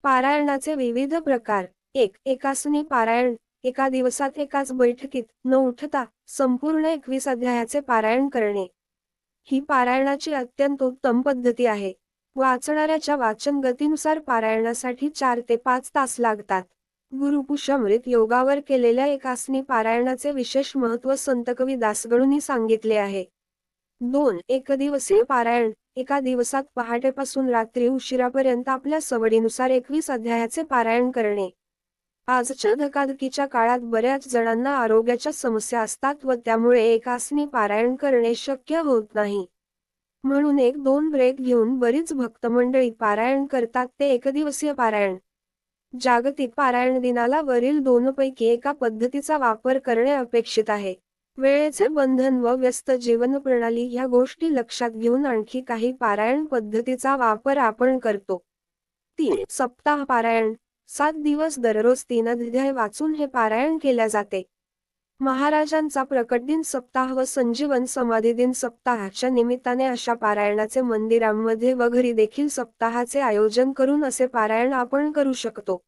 पारायणाचे विविध प्रकार. 1. एकासनी पारायण. एका दिवसात एकाच बैठकीत न उठता संपूर्ण 21 अध्यायाचे पारायण करणे ही पारायणाची अत्यंत उत्तम पद्धती आहे. वाचणाऱ्याच्या वाचन गतीनुसार पारायणासाठी 4 ते 5 तास लागतात. गुरुपुष्यामृत योगावर केलेल्या एकासनी पारायणाचे विशेष महत्त्व संत कवी दासगणूंनी सांगितले आहे. 2. एकदिवसीय पारायण. एका दिवसात पहाटेपासून रात्री उशिरापर्यंत आपल्या सवडीनुसार 21 अध्यायाचे पारायण करणे. आजच्या धकाधकीच्या काळात बऱ्याच जणांना आरोग्याच्या समस्या असतात व त्यामुळे एकासनी पारायण करणे शक्य होत नाही. म्हणून 1-2 ब्रेक घेऊन बरीच भक्तमंडळी पारायण करतात ते एकदिवसीय पारायण. जागतिक पारायण दिनाला वरील 2 पैकी एका पद्धतीचा वापर करणे अपेक्षित आहे. वेळेचे बंधन व व्यस्त जीवनप्रणाली ह्या गोष्टी लक्षात घेऊन आणखी काही पारायण पद्धतीचा वापर आपण करतो. 3. सप्ताह पारायण. 7 दिवस दररोज 3 अध्याय वाचून हे पारायण केल्या जाते. महाराजांचा प्रकटदिन सप्ताह व संजीवन समाधी दिन सप्ताहाच्या निमित्ताने अशा पारायणाचे मंदिरांमध्ये व घरी देखील सप्ताहाचे आयोजन करून असे पारायण आपण करू शकतो.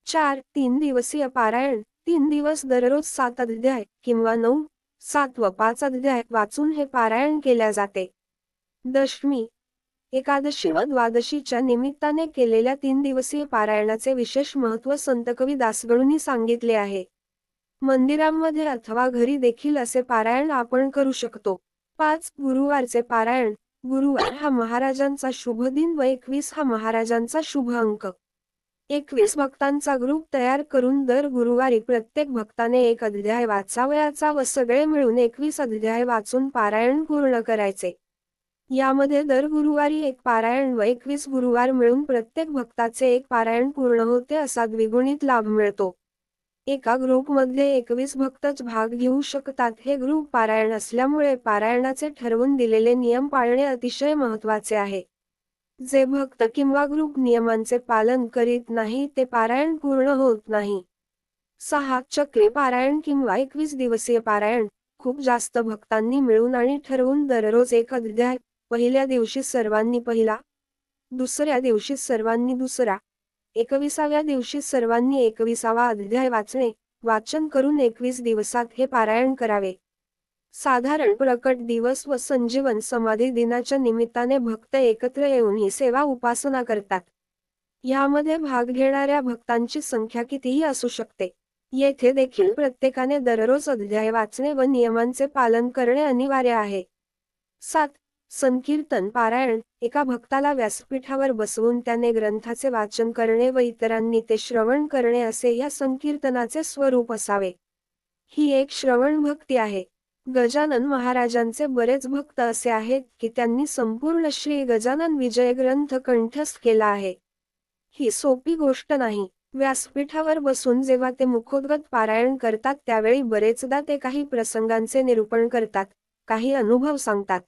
4. 3 दिवसीय पारायण. 3 दिवस दररोज 7 अध्याय किंवा 9, 7 व 5 अध्याय वाचून हे पारायण केल्या जाते. दशमी, एकादशी व द्वादशीच्या निमित्ताने केलेल्या 3 दिवसीय पारायणाचे विशेष महत्त्व संत कवी दासगणूंनी सांगितले आहे. मंदिरांमध्ये अथवा घरी देखील असे पारायण आपण करू शकतो. 5. गुरुवारचे पारायण. गुरुवार हा महाराजांचा शुभ दिन व 21 हा महाराजांचा शुभ अंक. 21 भक्तांचा ग्रुप तयार करून दर गुरुवारी प्रत्येक भक्ताने 1 अध्याय वाचावयाचा व सगळे मिळून 21 अध्याय वाचून पारायण पूर्ण करायचे. यामध्ये दर गुरुवारी 1 पारायण व 21 गुरुवार मिळून प्रत्येक भक्ताचे 1 पारायण पूर्ण होते असा द्विगुणित लाभ मिळतो. एका ग्रुपमध्ये 21 भक्तच भाग घेऊ शकतात. हे ग्रुप पारायण असल्यामुळे पारायणाचे ठरवून दिलेले नियम पाळणे अतिशय महत्त्वाचे आहे. जे भक्त किंवा ग्रुप नियमांचे पालन करीत नाही ते पारायण पूर्ण होत नाही. 6. चक्री पारायण किंवा 21 दिवसीय पारायण. खूप जास्त भक्तांनी मिळून आणि ठरवून दररोज 1 अध्याय. पहिल्या दिवशी सर्वांनी पहिला, दुसऱ्या दिवशी सर्वांनी दुसरा, 21व्या दिवशी सर्वांनी 21वा अध्याय वाचन करून 21 दिवसात हे पारायण करावे. साधारण प्रकट दिवस व संजीवन समाधी दिनाच्या निमित्ताने भक्त एकत्र येऊन ही सेवा उपासना करतात. यामध्ये भाग घेणाऱ्या भक्तांची संख्या कितीही असू शकते. येथे देखील प्रत्येकाने दररोज अध्याय वाचणे व नियमांचे पालन करणे अनिवार्य आहे. 7. संकीर्तन पारायण. एका भक्ताला व्यासपीठावर बसवून त्याने ग्रंथाचे वाचन करणे व इतरांनी ते श्रवण करणे असे या संकीर्तनाचे स्वरूप असावे. ही एक श्रवण भक्ती आहे. गजानन महाराजांचे बरेच भक्त असे आहेत की त्यांनी संपूर्ण श्री गजानन विजय ग्रंथ कंठस्थ केला आहे. ही सोपी गोष्ट नाही. व्यासपीठावर बसून जेव्हा ते मुखोद्गत पारायण करतात त्यावेळी बरेचदा ते काही प्रसंगांचे निरूपण करतात, काही अनुभव सांगतात.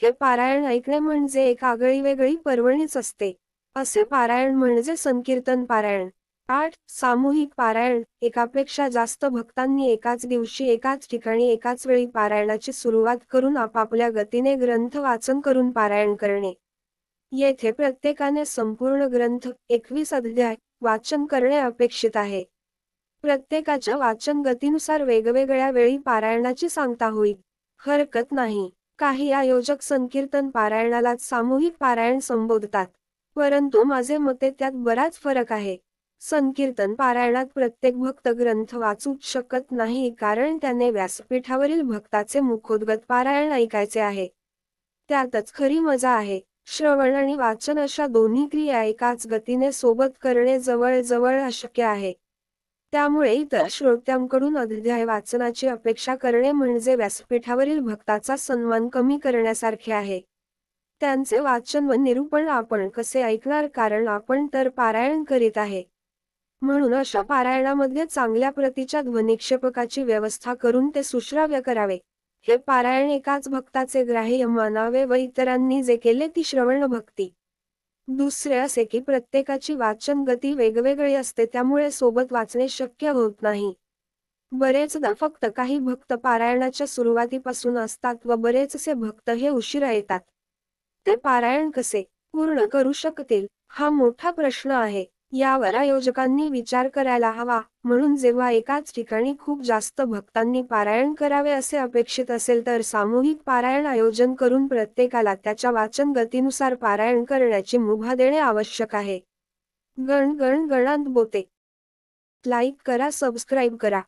हे पारायण ऐकणे म्हणजे एक आगळीवेगळी पर्वणीच असते. असे पारायण म्हणजे संकीर्तन पारायण. 8. सामूहिक पारायण. एकापेक्षा जास्त भक्तांनी एकाच दिवशी एकाच ठिकाणी एकाच वेळी पारायणाची सुरुवात करून आपापल्या गतीने ग्रंथ वाचन करून पारायण करणे. येथे प्रत्येकाने संपूर्ण ग्रंथ 21 अध्याय वाचन करणे अपेक्षित आहे. प्रत्येकाच्या वाचन गतीनुसार वेगवेगळ्या वेळी पारायणाची सांगता होईल. हरकत नाही. काही आयोजक संकीर्तन पारायणालाच सामूहिक पारायण संबोधतात, परंतु माझे मते त्यात बराच फरक आहे. संकीर्तन पारायणात प्रत्येक भक्त ग्रंथ वाचूच शकत नाही कारण त्याने व्यासपीठावरील भक्ताचे मुखोद्गत पारायण ऐकायचे आहे. त्यातच खरी मजा आहे. श्रवण आणि वाचन अशा दोन्ही क्रिया एकाच गतीने सोबत करणे जवळजवळ अशक्य आहे. त्यामुळे इतर श्रोत्यांकडून अध्याय वाचनाची अपेक्षा करणे म्हणजे व्यासपीठावरील भक्ताचा सन्मान कमी करण्यासारखे आहे. त्यांचे वाचन व निरूपण आपण कसे ऐकणार कारण आपण तर पारायण करीत आहे. म्हणून अशा पारायणामध्ये चांगल्या प्रतीच्या ध्वनिक्षेपकाची व्यवस्था करून ते सुश्राव्य करावे. हे पारायण एकाच भक्ताचे ग्राह्य मानावे व इतरांनी जे केले ती श्रवण भक्ती. दुसरे असे की प्रत्येकाची वाचन गती वेगवेगळी असते त्यामुळे सोबत वाचणे शक्य होत नाही. बरेचदा फक्त काही भक्त पारायणाच्या सुरुवातीपासून असतात व बरेचसे भक्त हे उशिरा येतात. ते पारायण कसे पूर्ण करू शकतील हा मोठा प्रश्न आहे. यावर आयोजकांनी विचार करायला हवा. म्हणून जेव्हा एकाच ठिकाणी खूप जास्त भक्तांनी पारायण करावे असे अपेक्षित असेल तर सामूहिक पारायण आयोजन करून प्रत्येकाला त्याच्या वाचन गतीनुसार पारायण करण्याची मुभा देणे आवश्यक आहे. गण गण गणांत बोते. लाईक करा, सबस्क्राईब करा.